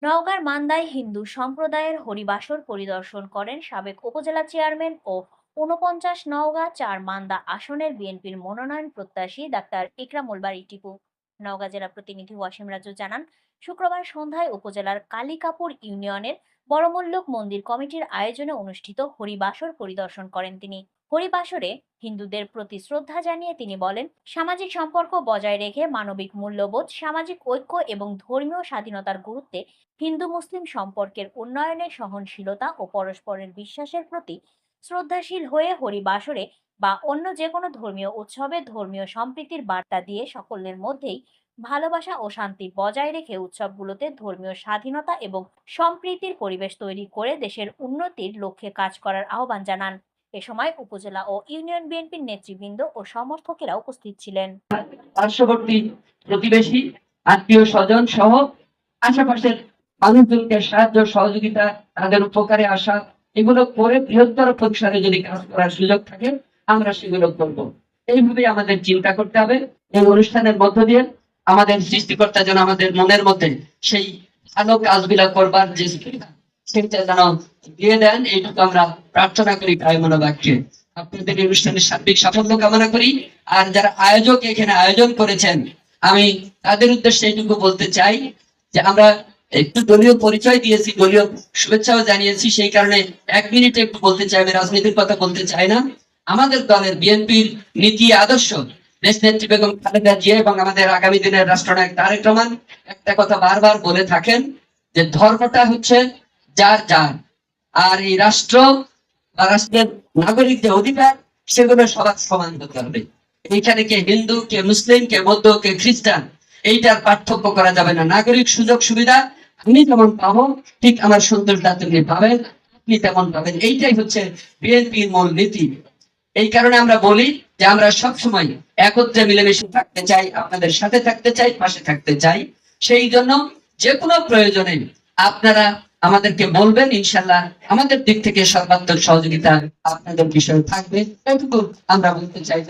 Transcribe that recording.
নওগাঁর মান্দায় হিন্দু সম্প্রদায়ের হরিবাসর পরিদর্শন করেন সাবেক উপজেলা চেয়ারম্যান ও ৪৯ নওগাঁ ৪ মান্দা আসনের বিএনপির মনোনয়ন প্রত্যাশী ডাক্তার ইকরামুল বারী টিপু। নওগাঁ জেলা প্রতিনিধি ওয়াসিম রাজু জানান, শুক্রবার সন্ধ্যায় উপজেলার কালিকাপুর ইউনিয়নের বড়মল্লক মন্দির কমিটির আয়োজনে অনুষ্ঠিত হরিবাসর পরিদর্শন করেন তিনি। হরিবাসরে হিন্দুদের প্রতি শ্রদ্ধা জানিয়ে তিনি বলেন, সামাজিক সম্পর্ক বজায় রেখে মানবিক মূল্যবোধ, সামাজিক ঐক্য এবং ধর্মীয় স্বাধীনতার গুরুত্বে হিন্দু মুসলিম সম্পর্কের উন্নয়নে সহনশীলতা ও পরস্পরের বিশ্বাসের প্রতি শ্রদ্ধাশীল হয়ে হরিবাসরে বা অন্য যে কোনো ধর্মীয় উৎসবে ধর্মীয় সম্প্রীতির বার্তা দিয়ে সকলের মধ্যেই ভালোবাসা ও শান্তি বজায় রেখে উৎসবগুলোতে ধর্মীয় স্বাধীনতা এবং সম্প্রীতির পরিবেশ তৈরি করে দেশের উন্নতির লক্ষ্যে কাজ করার আহ্বান জানান। এ সময় উপজেলা ও ইউনিয়ন বিএনপির নেতৃবৃন্দ ও সমর্থকেরা উপস্থিত ছিলেন। পার্শ্ববর্তী প্রতিবেশী, আত্মীয় স্বজন সহ আশেপাশের মানুষজনকে সাহায্য সহযোগিতা, তাদের উপকারে আসা, এগুলো করে বৃহত্তর পরিসরে যদি কাজ করার সুযোগ থাকে আমরা সেগুলো করব। এইভাবে আমাদের চিন্তা করতে হবে। এই অনুষ্ঠানের মধ্য দিয়ে আমাদের সৃষ্টিকর্তা যেন আমাদের মনের মধ্যে সেই ভালো কাজগুলো করবার যে সেটা যেন দিয়ে দেন, এইটুকু আমরা প্রার্থনা করি প্রায় মনোবাক্যে। আপনাদের এই অনুষ্ঠানের সার্বিক সাফল্য কামনা করি। আর যারা আয়োজক এখানে আয়োজন করেছেন, আমি তাদের উদ্দেশ্যে এইটুকু বলতে চাই যে আমরা একটু দলীয় পরিচয় দিয়েছি, দলীয় শুভেচ্ছাও জানিয়েছি, সেই কারণে 1 মিনিটে একটু বলতে চাই। আমি রাজনীতির কথা বলতে চাই না। আমাদের দলের বিএনপির নীতি আদর্শ, দেশনেত্রী বেগম খালেদা জিয়া এবং আমাদের আগামী দিনের রাষ্ট্রনায়ক তারেক রহমান একটা কথা বারবার বলে থাকেন যে ধর্মটা হচ্ছে যার যার, আর এই রাষ্ট্র বা রাষ্ট্রের নাগরিক যে অধিকার সেগুলো সবার সমান হতে হবে। এইখানে কে হিন্দু, কে মুসলিম, কে বৌদ্ধ, কে খ্রিস্টান, এইটার পার্থক্য করা যাবে না। নাগরিক সুযোগ সুবিধা আমি যেমন পাবো ঠিক আমার সন্তোষ দা তুমি পাবেন, আপনি তেমন পাবেন। এইটাই হচ্ছে বিএনপির মূল নীতি। এই কারণে আমরা বলি যে আমরা সব সময় একত্রে মিলেমিশে থাকতে চাই, আপনাদের সাথে থাকতে চাই, পাশে থাকতে চাই। সেই জন্য যে কোনো প্রয়োজনে আপনারা আমাদেরকে বলবেন, ইনশাল্লাহ আমাদের দিক থেকে সর্বাত্মক সহযোগিতা আপনাদের বিষয়ে থাকবে। এটুকু আমরা বলতে চাই।